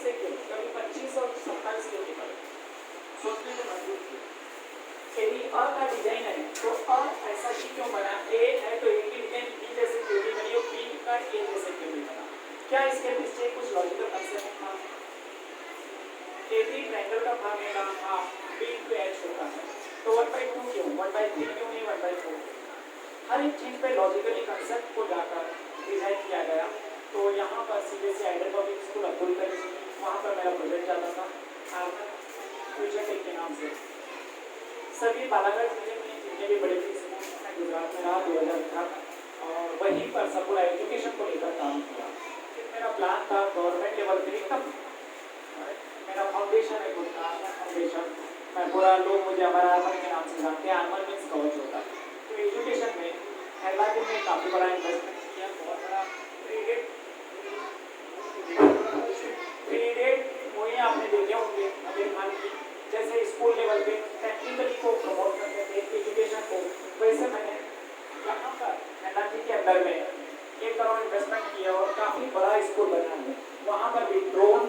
से क्यों, कभी 25 और 27 क्यों निकले, सोचने में मजबूर किया। यदि अ का डिजाइन है तो अ ऐसा ही क्यों बना, ए है तो ए की डिजाइन बी जैसे क्यों नहीं बनी और बी का ए जैसे क्यों नहीं बना, क्या इसके पीछे कुछ लॉजिकल कंसेप्ट था। ए बी ट्रायंगल का भाग है हाफ बी टू एच होता है तो 1/2 क्यों, 1/3 क्यों नहीं 1/4। हर एक चीज पे लॉजिकली कंसेप्ट को जाकर डिजाइन किया गया। तो यहाँ पर CBSE Ideal Public School Abdul Karim, वहाँ पर मेरा प्रोजेक्ट चलता था फ्यूचर टेक के नाम से। सभी बालाघाट जिले में जितने भी बड़े स्कूल मैं गुजरात में रहा 2018 और वहीं पर सब पूरा एजुकेशन को लेकर काम किया। फिर मेरा प्लान था गवर्नमेंट लेवल पे एकदम मेरा फाउंडेशन है खुद का फाउंडेशन, मैं पूरा लोग मुझे हमारा आर्मर के नाम से जानते हैं, आर्मर मीन्स कवच होता है। तो एजुकेशन में हैदराबाद में काफ़ी बड़ा इन्वेस्टमेंट किया, बहुत बड़ा प्रीडेट मुहैया आपने देखे होंगे अमीर खान की, जैसे स्कूल लेवल पे टेक्निकली को प्रमोट करते थे एजुकेशन को, वैसे मैंने यहाँ पर एनर्जी के अंदर में 1 करोड़ इन्वेस्टमेंट किया और काफ़ी बड़ा स्कूल बना है। वहाँ पर भी ड्रोन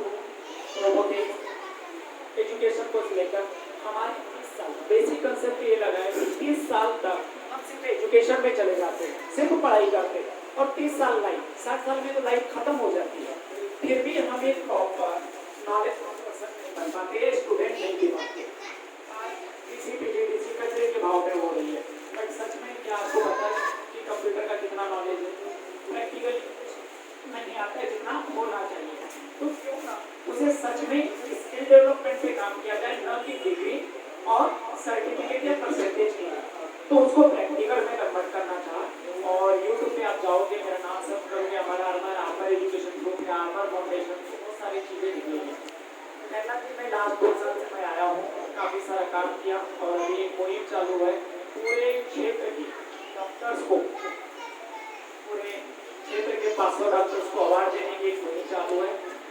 रोबोटिक्स एजुकेशन को लेकर हमारे 30 साल बेसिक कंसेप्ट ये लगा है कि 30 साल तक हम सिर्फ एजुकेशन में चले जाते हैं, सिर्फ पढ़ाई करते हैं और 30 साल लाइफ, 60 साल में तो लाइफ खत्म हो जाती है, फिर भी हम एक प्रॉपर नॉलेज पर्सन नहीं बन पाते, स्टूडेंट नहीं बन पाते। किसी पीजीडीसी कचरे के भाव में हो रही है, बट सच में क्या आपको पता है कि कंप्यूटर का कितना नॉलेज है, प्रैक्टिकली नहीं आता है जितना होना चाहिए, तो क्यों ना उसे सच में स्किल डेवलपमेंट पे काम किया जाए, न कि डिग्री और सर्टिफिकेट या परसेंटेज की। तो उसको प्रैक्टिकल में कन्वर्ट करना चाहा और यूट्यूब पे आप जाओगे, मेरा नाम सर्च करोगे, हमारा आर्मर एजुकेशन ग्रुप या आर्मर फाउंडेशन, बहुत सारी चीज़ें निकलेंगी। मैं लास्ट 2 साल से मैं आया हूँ, काफ़ी सारा काम किया और अभी एक मुहिम चालू है पूरे क्षेत्र की डॉक्टर्स को, पूरे क्षेत्र के 500 डॉक्टर्स को अवार्ड देने की एक मुहिम चालू है।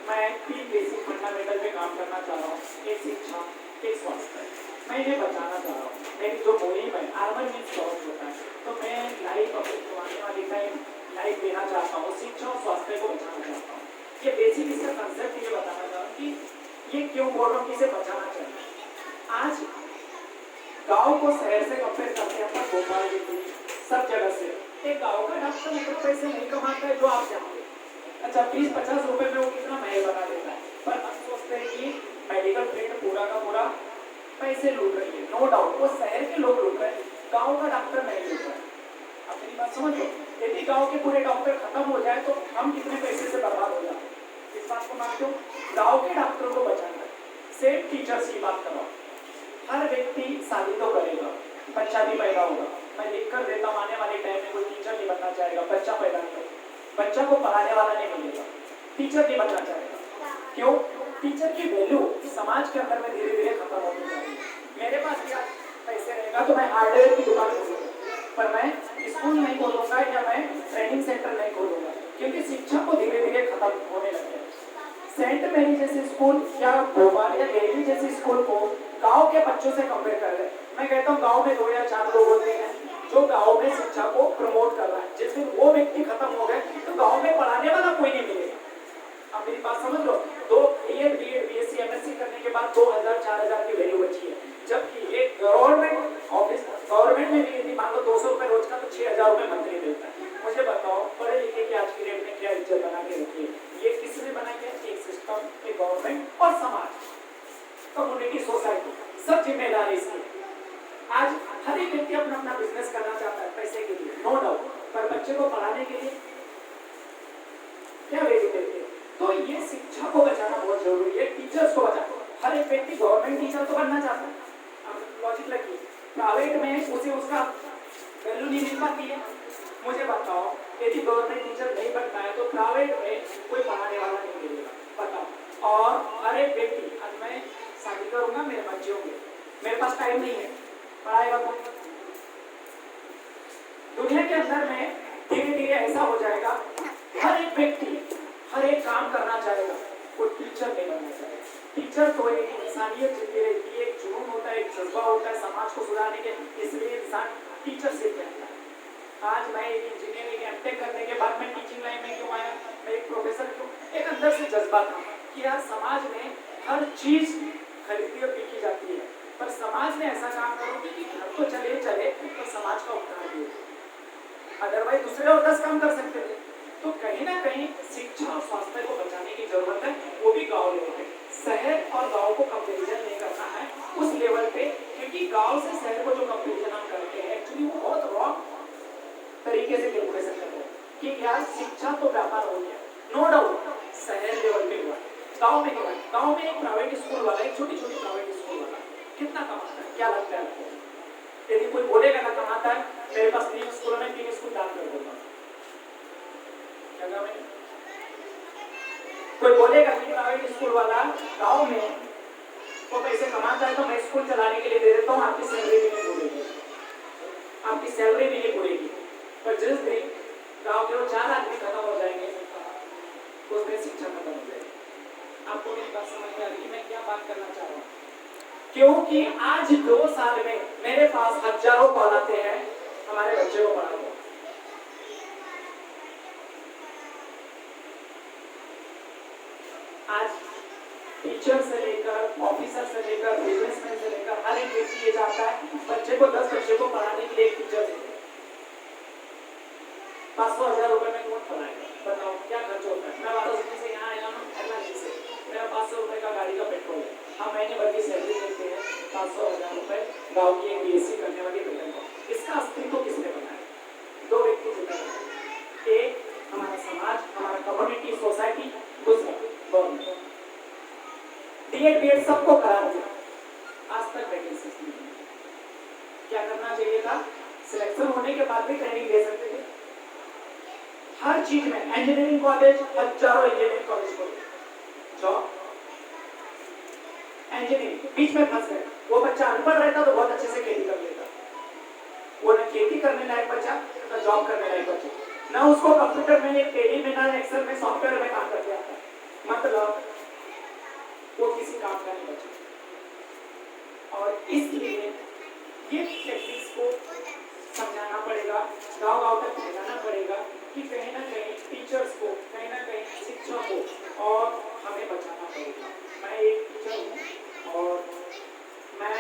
मैं 3 बेसिक फंडामेंटल पे काम करना चाह रहा हूँ, एक शिक्षा, एक स्वास्थ्य, मैं इन्हें बचाना चाह रहा हूँ। मेरी जो मुहिम है आर्मर मीन्स कवच होता है, तो मैं लाइफ अपनी आने वाली टाइम लाइफ देना चाहता हूँ, शिक्षा और स्वास्थ्य को बचाना चाहता हूँ। ये बेसिक इसका कंसेप्ट ये बताना चाह रहा हूँ कि ये क्यों बोल रहा हूँ कि इसे बचाना चाहिए। आज गांव को शहर से कंपेयर करते हैं, भोपाल दिल्ली सब जगह से, एक गांव का डॉक्टर उतना पैसे नहीं कमाता है जो आप जानते हैं। अच्छा 20-50 रुपए में वो कितना महल बना देता है, पर हम सोचते हैं कि मेडिकल फील्ड पूरा का पूरा पैसे लूट रही है। नो डाउट वो शहर के लोग लूट रहे हैं, गाँव का डॉक्टर नहीं लूट रहा है। आप मेरी बात समझ लो, यदि गाँव के पूरे डॉक्टर खत्म हो जाए तो हम कितने पैसे से बर्बाद हो जाते हैं। इस बात को मानते हो, गाँव के डॉक्टरों को बचाना है। सेम टीचर्स की बात करो, हर व्यक्ति शादी तो करेगा, बच्चा भी पैदा होगा, मैं लिख कर देता हूँ आने वाले टाइम में कोई टीचर नहीं बनना चाहेगा, बच्चा पैदा नहीं होगा, बच्चा को पढ़ाने वाला नहीं मिलेगा, टीचर नहीं बनना चाहेगा। क्यों? टीचर की वैल्यू समाज के अंदर में धीरे धीरे खत्म होती जा रही है। मेरे पास क्या पैसे रहेगा तो मैं हार्डवेयर की दुकान खोलूंगा, पर मैं स्कूल नहीं खोलूंगा या मैं ट्रेनिंग सेंटर नहीं खोलूंगा, क्योंकि शिक्षा को धीरे धीरे खत्म होने लगे। सेंट मैरी जैसे स्कूल या भोपाल या दिल्ली जैसे स्कूल को गांव के बच्चों से कंपेयर कर रहे हैं। मैं कहता हूँ गांव में 2 या 4 लोग होते हैं जो गांव में शिक्षा को प्रमोट कर रहा है। जिस दिन वो व्यक्ति खत्म हो गए तो गांव में पढ़ाने वाला कोई नहीं मिलेगा। अब मेरी बात समझ लो, 2 बीएड बीएससी एमएससी करने के बाद 2000-4000 की वैल्यू बची है, जबकि एक गवर्नमेंट ऑफिस गवर्नमेंट में भी यदि मान लो 200 रुपए रोज का तो 6000 रुपए मंथली मिलता है। मुझे बताओ पढ़े लिखे की आज की डेट में क्या इज्जत बना के रखी है? ये किसने बनाई है? एक सिस्टम, एक गवर्नमेंट और समाज, कम्युनिटी, सोसाइटी, सब जिम्मेदार है इसकी। आज हर एक व्यक्ति अपना अपना बिजनेस करना चाहता है पैसे के लिए, नो डाउट, पर बच्चे को पढ़ाने के लिए क्या वैल्यू देते हैं? तो ये शिक्षा को बचाना बहुत जरूरी है, टीचर्स को बचाना। हर एक व्यक्ति गवर्नमेंट टीचर तो बनना चाहता है, अब लॉजिक लगी, प्राइवेट में उसे उसका वैल्यू नहीं मिल पाती है। मुझे बताओ यदि गवर्नमेंट टीचर नहीं बनता है तो प्राइवेट में कोई पढ़ाने वाला नहीं मिलेगा, बताओ। और हर एक व्यक्ति, आज मैं शादी करूंगा, मेरे बच्चे होंगे, मेरे पास टाइम नहीं है, पढ़ाएगा कौन? दुनिया के अंदर में धीरे धीरे ऐसा हो जाएगा, हर एक व्यक्ति हर एक काम करना चाहेगा, कोई टीचर नहीं बनना चाहेगा। टीचर तो एक इंसानियत जिंदगी रहती है, एक जुनून होता है, एक जज्बा होता है समाज को सुधारने के, इसलिए इंसान टीचर से कहता है। आज मैं एक इंजीनियरिंग एमटेक करने के बाद मैं टीचिंग लाइन में क्यों आया, मैं एक प्रोफेसर क्यों? एक अंदर से जज्बा था, कि यार समाज में हर चीज खरीदी और बिकी जाती है, पर समाज में ऐसा काम करो कि घर तो चले चले तो समाज का उद्धार भी हो। अदरवाइज दूसरे और 10 काम कर सकते थे। तो कहीं ना कहीं शिक्षा और स्वास्थ्य को बचाने की जरूरत है, वो भी गांव लेवल पे। शहर और गांव को कंपेरिजन नहीं करना है उस लेवल पे, क्योंकि गांव से शहर को जो कंपेरिजन हम करते हैं एक्चुअली वो बहुत रॉन्ग तरीके से कैलकुलेशन करते हैं कि यार शिक्षा तो व्यापार हो गया, नो डाउट शहर लेवल पे हुआ, गांव में क्या है? गांव में एक प्राइवेट स्कूल वाला, एक छोटी छोटी प्राइवेट स्कूल वाला कितना कमाता है, क्या लगता है आपको? यदि कोई बोलेगा ना कमाता है, मेरे पास 3 स्कूल में 3 स्कूल दान कर दूंगा, क्या कहा मैंने? कोई बोलेगा कि प्राइवेट स्कूल वाला गांव में वो पैसे कमाता है तो मैं स्कूल चलाने के लिए दे देता हूँ, आपकी सैलरी भी नहीं बढ़ेगी, आपकी सैलरी भी नहीं बढ़ेगी। पर जिस दिन गांव के वो 4 आदमी खत्म हो जाएंगे उस दिन शिक्षा खत्म हो जाएगी। आपको मेरी बात समझ में आ रही है मैं क्या बात करना चाह रहा हूँ? क्योंकि आज 2 साल में मेरे पास हजारों कॉल आते हैं हमारे बच्चे को पढ़ाओ। आज टीचर से लेकर ऑफिसर से लेकर बिजनेसमैन से लेकर हर एक व्यक्ति ये चाहता है बच्चे को 10 बच्चे को पढ़ाने के लिए एक टीचर दे। 500,000 रुपए में कौन पढ़ाएगा? बताओ क्या खर्च होता है? मैं वापस दिल्ली से यहाँ आया हूँ, एयरलाइन से मेरा 500 रुपए का गाड़ी का पेट्रोल है, हम महीने भर की सैलरी देते हैं 500,000 रुपए गाँव की एक बीएससी करने वाली दुल्हन को। इसका अस्तित्व किसने बनाया? 2 व्यक्ति जिम्मेदार, एक हमारा समाज, हमारा कम्युनिटी, सोसाइटी, दूसरा गवर्नमेंट। डीएड बीएड सबको करा दिया, आज तक वैकेंसीज नहीं है। क्या करना चाहिए था? सिलेक्शन होने के बाद भी ट्रेनिंग दे सकते थे हर चीज में। इंजीनियरिंग कॉलेज, हजारों इंजीनियरिंग कॉलेज खोले, जॉब इंजीनियरिंग बीच में फंस गए। वो बच्चा अनपढ़ रहता तो बहुत अच्छे से खेती कर लेता, वो ना खेती करने लायक बच्चा ना जॉब करने लायक बच्चा, ना उसको कंप्यूटर में, टेली में, ना एक्सेल में, सॉफ्टवेयर में काम करके आता, मतलब वो किसी काम का नहीं बचा। और इसलिए ये टेक्निक्स को समझाना पड़ेगा, गांव-गांव तक फैलाना पड़ेगा कि कहीं ना कहीं टीचर्स को, कहीं ना कहीं शिक्षा को और हमें बचाना पड़ेगा। मैं एक टीचर हूँ और मैं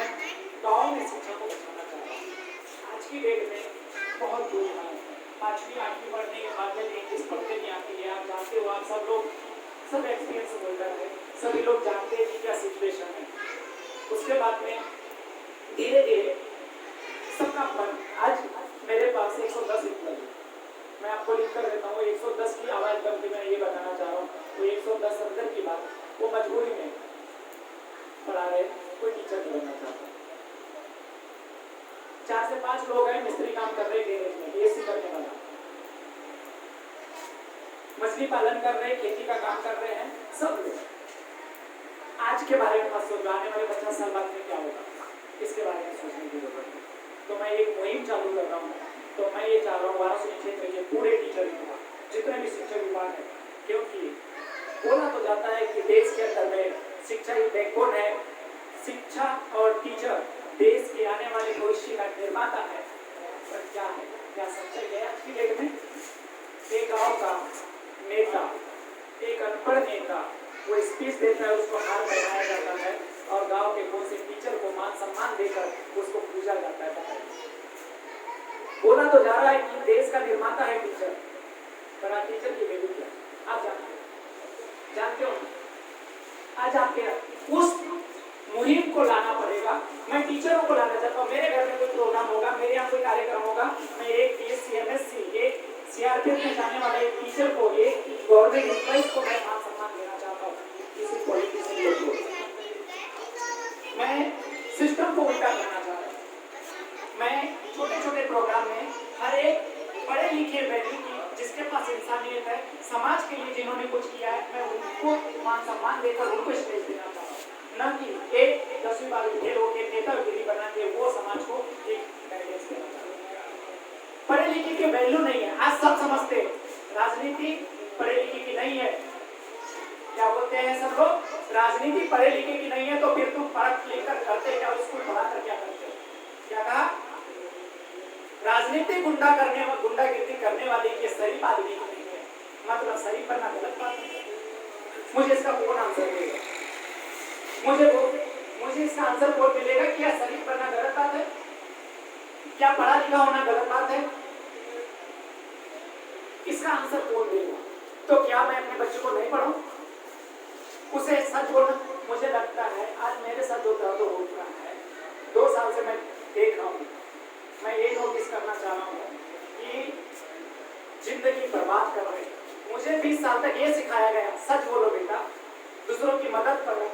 गांव में शिक्षा को बचाना चाहता हूँ। आज की डेट में बहुत दूर है, 5वीं 8वीं पढ़ने के बाद में इंग्लिश पढ़ते नहीं आती है। आप जानते हो, आप सब लोग सब एक्सपीरियंस होल्डर है, सभी लोग जानते हैं कि क्या सिचुएशन है। उसके बाद में धीरे धीरे सबका मन, आज मेरे पास 110 एम्प्लॉय, मैं आपको लिख कर देता हूँ 110 की आवाज करके मैं ये बताना चाह रहा हूँ। वो 110 अंदर की बात, वो मजबूरी में पढ़ा रहे, कोई टीचर नहीं बनना चाहता। 4 से 5 लोग हैं मिस्त्री काम कर रहे, गैरेज में बीएससी करने वाला, मछली पालन कर रहे, खेती का काम कर रहे हैं, सब लोग। आज के बारे में मत सोचो, आने वाले 50 साल बाद में क्या होगा, इसके बारे में सोचने की जरूरत है। तो मैं एक मुहिम चालू कर रहा हूँ। तो मैं ये चाह रहा हूँ वाराणसी क्षेत्र के पूरे टीचर विभाग, जितने भी शिक्षा विभाग है, क्योंकि बोला तो जाता है कि देश के अंदर में शिक्षा एक बैकबोन है, शिक्षा और टीचर देश के आने वाले भविष्य का निर्माता है। पर क्या है, क्या सच्चाई है आज की डेट में? एक गाँव का नेता, एक अनपढ़ नेता, वो स्पीच देता है, उसको हार पहनाया जाता है और गांव के कौन से टीचर को मान सम्मान देकर उसको पूजा जाता है। बोला तो जा रहा है कि देश का निर्माता है टीचर, पर आज टीचर की वैल्यू क्या? आप जानते हो? आज आपके उस मुहिम को लाना पड़ेगा। मैं टीचरों को लाना चाहता हूँ। मेरे घर में कोई प्रोग्राम होगा, मेरे यहाँ कोई कार्यक्रम होगा, मैं एक बीएससी, एमएससी, एक सीआरपीएफ में जाने वाले एक टीचर को, एक गवर्नमेंट एम्प्लॉइज को मैं मान सम्मान देना चाहता हूँ, किसी पॉलिटिशियन को। मैं सिस्टम को उल्टा करना चाहता हूँ। मैं छोटे छोटे प्रोग्राम में हर एक पढ़े लिखे व्यक्ति की, जिसके पास इंसानियत है, समाज के लिए जिन्होंने कुछ किया है, मैं उनको मान सम्मान देकर उनको स्टेज देना चाहता हूँ, न कि एक 10वीं 12वीं फेल होकर नेतागिरी बना के वो समाज को एक गाइडेंस देना चाहता हूँ। पढ़े लिखे की वैल्यू नहीं है, आज सब समझते हैं राजनीति पढ़े लिखे की नहीं है। क्या बोलते हैं सब लोग? राजनीति पढ़े लिखे की नहीं है, तो फिर तुम पढ़ लेकर करते क्या, स्कूल पढ़ाकर क्या करते हो? क्या कहा? राजनीति गुंडागिरी करने वाले के शरीफ आदमी की नहीं है, मतलब शरीफ बनना गलत बात है। मुझे इसका कौन आंसर देगा? मुझे इसका आंसर कौन मिलेगा? क्या शरीफ बनना गलत बात है? क्या पढ़ा लिखा होना गलत बात है? इसका आंसर कौन देगा? तो क्या मैं अपने बच्चे को नहीं पढ़ाऊं? उसे सच बोलना। मुझे लगता है आज मेरे साथ जो दर्द हो रहा है 2 साल से मैं देख रहा हूँ, मैं ये नोटिस करना चाह रहा हूँ कि जिंदगी बर्बाद कर रहे हैं। मुझे 20 साल तक ये सिखाया गया, सच बोलो बेटा, दूसरों की मदद करो।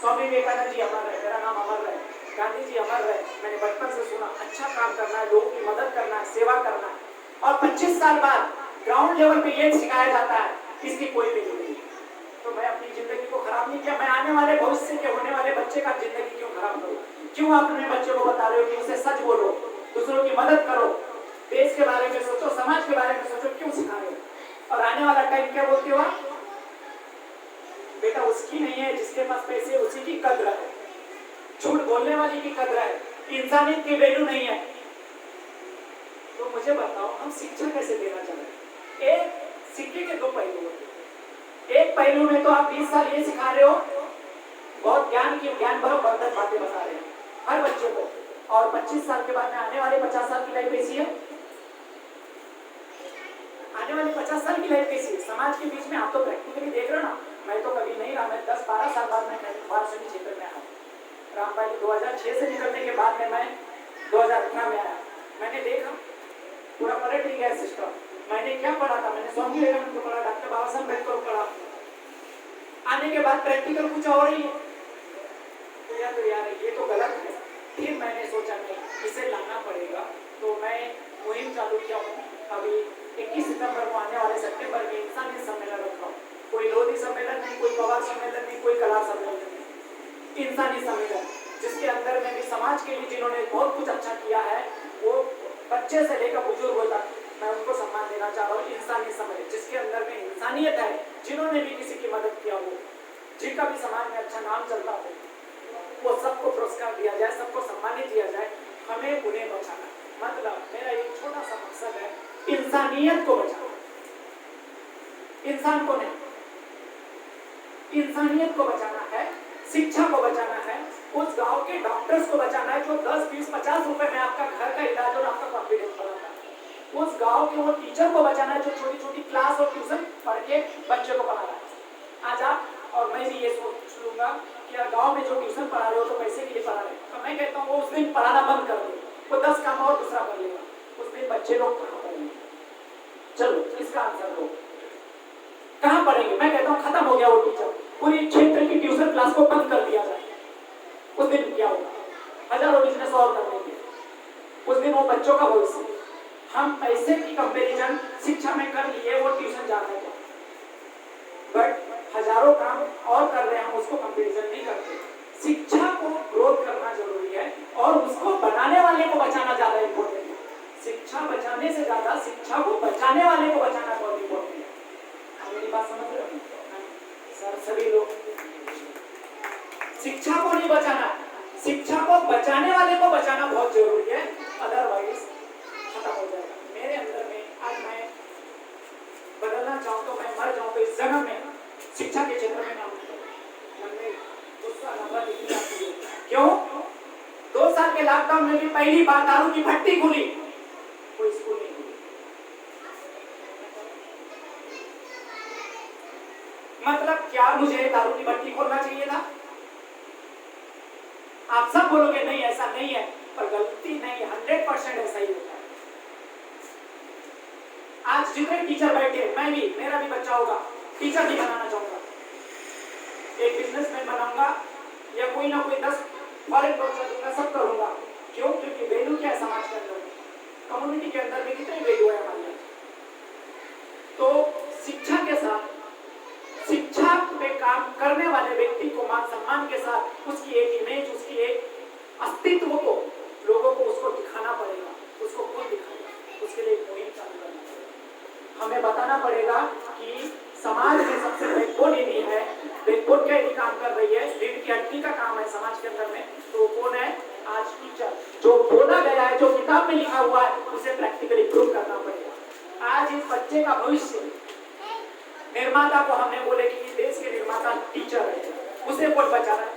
स्वामी विवेकानंद जी अमर रहे, मेरा नाम अमर रहे, गांधी जी अमर रहे। मैंने बचपन से सुना अच्छा काम करना है, लोगों की मदद करना है, सेवा करना है। और 25 साल बाद ग्राउंड लेवल पे ये सिखाया जाता है, इसकी कोई वैल्यू नहीं। तो मैं अपनी जिंदगी को खराब नहीं किया, मैं आने वाले भविष्य के होने वाले बच्चे का जिंदगी क्यों खराब करूं? क्यों आप अपने बच्चे को बता रहे हो कि उसे सच बोलो, दूसरों की मदद करो, देश के बारे में सोचो, समाज के बारे में सोचो, क्यों सिखा रहे हो? और आने वाला टाइम क्या बोलते हो आप? बेटा उसकी नहीं है जिसके पास पैसे, उसी की कद्र है। झूठ बोलने वाली की कद्र है, इंसानियत की वैल्यू नहीं है। तो मुझे बताओ हम शिक्षा कैसे देना चाह रहे हैं? एक सिक्के के 2 पहलू होते हैं। एक पहलू में तो आप 20 साल ये सिखा रहे हो, बहुत ज्ञान भरो बर्धक बातें बता रहे हैं हर बच्चे को, और 25 साल के बाद में आने वाले 50 साल की लाइफ कैसी है? आने वाले 50 साल की लाइफ कैसी है? समाज के बीच में आप तो प्रैक्टिकली देख रहे हो ना। मैं तो कभी नहीं रहा, मैं 10-12 साल बाद में वारसनी क्षेत्र में आया। रामपाल 2006 से निकलने के बाद में मैं 2018 में आया। मैंने देखा पूरा पलट ही गया सिस्टम। मैंने क्या पढ़ा था? मैंने स्वामी विवेकानंद को पढ़ा, डॉक्टर बाबा साहब अम्बेडकर को पढ़ा। आने के बाद प्रैक्टिकल कुछ और ही है। तो यार ये तो गलत है। फिर मैंने सोचा नहीं, इसे लाना पड़ेगा। तो मैं मुहिम चालू किया हूँ। अभी 21 सितंबर को आने वाले सितंबर में इंसानियत सम्मेलन रखा हूँ। कोई लोधी सम्मेलन नहीं, कोई पवार सम्मेलन नहीं, कोई कला सम्मेलन नहीं, इंसानी सम्मेलन, जिसके अंदर में भी समाज के लिए जिन्होंने बहुत कुछ अच्छा किया है, वो बच्चे से लेकर बुजुर्ग तक, मैं उनको सम्मान देना चाह रहा हूँ। इंसानी सम्मेलन जिसके अंदर में इंसानियत है, जिन्होंने भी किसी की मदद किया हो, जिनका भी समाज में अच्छा नाम चलता हो, वो सबको पुरस्कार दिया जाए, सबको सम्मानित किया जाए। हमें उन्हें बचाना, मतलब मेरा एक छोटा सा मकसद है इंसानियत को बचाना। इंसान को नहीं, इंसानियत को बचाना है, शिक्षा को बचाना है, उस गांव के डॉक्टर्स को बचाना है जो 10, 20, 50 रुपए में आपका घर का इलाज और आपका कॉन्फिडेंस बढ़ाता है। उस गांव के वो टीचर को बचाना है जो छोटी छोटी क्लास और ट्यूशन पढ़ के बच्चे को पढ़ा रहा है। आज आप और मैं भी ये सोच लूंगा कि यार गांव में जो ट्यूशन पढ़ा रहे हो तो पैसे के लिए पढ़ा रहे हो, तो मैं कहता हूँ वो उस दिन पढ़ाना बंद कर दो, वो 10 काम और दूसरा कर लेगा। उस दिन बच्चे लोग कहाँ पढ़ेंगे? चलो इसका आंसर दो, कहाँ पढ़ेंगे? मैं कहता हूँ खत्म हो गया वो टीचर, पूरी क्षेत्र की ट्यूशन क्लास को बंद कर दिया जाए। उस दिन क्या होगा? हजारों बिजनेस और कर लेंगे। उस दिन वो बच्चों का भविष्य, हम पैसे की कंपैरिजन शिक्षा में कर लिए, वो ट्यूशन जा रहे हैं, बट हजारों काम और कर रहे हैं, हम उसको कंपैरिजन नहीं करते। शिक्षा को ग्रोथ करना जरूरी है और उसको बनाने वाले को बचाना ज्यादा इंपॉर्टेंट है। शिक्षा बचाने से ज्यादा शिक्षा को बचाने वाले को बचाना बहुत इंपॉर्टेंट है। आप मेरी बात समझ रहे हो सर? सभी लोग शिक्षा को नहीं बचाना, शिक्षा को बचाने वाले को बचाना बहुत जरूरी है, अदरवाइज खत्म हो जाएगा। मेरे अंदर में आज मैं बदलना चाहूँ तो मैं मर जाऊँ तो इस जन्म में शिक्षा के क्षेत्र में नाम गुस्सा नफरत नहीं आती है। क्यों? 2 साल के लॉकडाउन में भी पहली बार दारू की भट्टी खुली, कोई स्कूल नहीं खुली। मतलब क्या मुझे दारू की भट्टी खोलना चाहिए था? आप सब बोलोगे नहीं ऐसा नहीं है, पर गलती नहीं, 100% ऐसा ही होता है। आज जितने टीचर बैठे, मैं भी, मेरा भी बच्चा होगा, टीचर नहीं बनाना चाहूंगा, एक बिजनेसमैन बनाऊंगा या कोई ना कोई 10 फॉरेन प्रोजेक्ट दूंगा, सब करूंगा। क्यों? क्योंकि वैल्यू क्या है समाज के अंदर, कम्युनिटी के अंदर में कितनी वैल्यू है हमारी। तो शिक्षा के साथ, शिक्षा पे काम करने वाले व्यक्ति को मान सम्मान के साथ उसकी एक इमेज, उसकी एक अस्तित्व को लोगों को उसको दिखाना पड़ेगा। उसको कौन दिखाएगा? उसके लिए मुहिम चालू करना पड़ेगा। हमें बताना पड़ेगा कि समाज में सबसे बैकबोन यदि है, बैकबोन क्या यदि काम कर रही है, रीढ़ की हड्डी का काम है समाज के अंदर में, तो कौन है? आज टीचर। जो बोला गया है, जो किताब में लिखा हुआ है, उसे प्रैक्टिकली प्रूव करना पड़ेगा। आज इस बच्चे का भविष्य, निर्माता को हमने बोले कि देश माता टीचर है, उसे कौन बचा रहा है,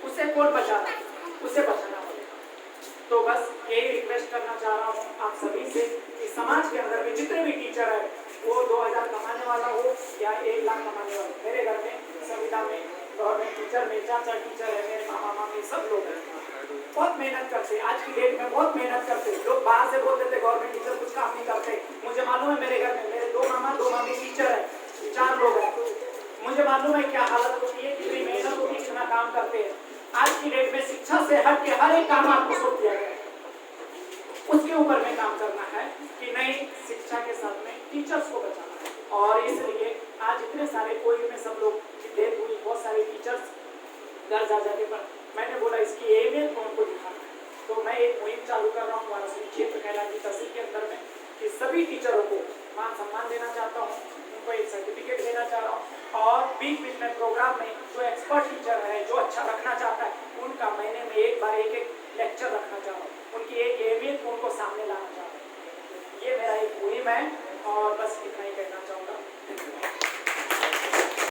उसे कौन बचा रहा है, उसे बचाना पड़ेगा। तो बस यही रिक्वेस्ट करना चाह रहा हूँ आप सभी से कि समाज के अंदर में जितने भी टीचर है, वो 2000 कमाने वाला हो या 1 लाख कमाने वाला, मेरे घर में संविदा में गवर्नमेंट टीचर में चाचा टीचर है, मेरे मामा मामी सब लोग हैं, बहुत मेहनत करते हैं। आज की डेट में बहुत मेहनत करते हैं। लोग बाहर से बोलते थे गवर्नमेंट टीचर कुछ काम नहीं करते, मुझे मालूम है मेरे घर में मेरे 2 मामा 2 मामी टीचर है, 4 लोग हैं, मुझे मालूम है क्या हालत होती है, कितनी मेहनत होती है, कितना काम करते हैं। आज की डेट में शिक्षा से हट के हर एक काम आपको सौंप दिया गया है, उसके ऊपर में काम करना है कि नहीं, शिक्षा के साथ में टीचर्स को बचाना है। और इसलिए आज इतने सारे कोई में सब लोग की डेथ हुई, बहुत सारे टीचर्स घर जा जाने पर मैंने बोला इसकी अहमियत को उनको दिखाना है। तो मैं एक मुहिम चालू कर रहा हूँ वाराणसी क्षेत्र कैलाश तहसील के अंदर में कि सभी टीचरों को मान सम्मान देना चाहता हूँ, उनको एक सर्टिफिकेट देना चाह रहा हूँ। और बीच बीच में प्रोग्राम में जो एक्सपर्ट टीचर है, जो अच्छा रखना चाहता है, उनका महीने में एक बार एक लेक्चर रखना चाह रहा हूँ, उनकी एक अहमियत को उनको सामने लाना चाह रहा हूँ। ये मेरा एक मुहिम है और बस इतना ही कहना चाहूँगा।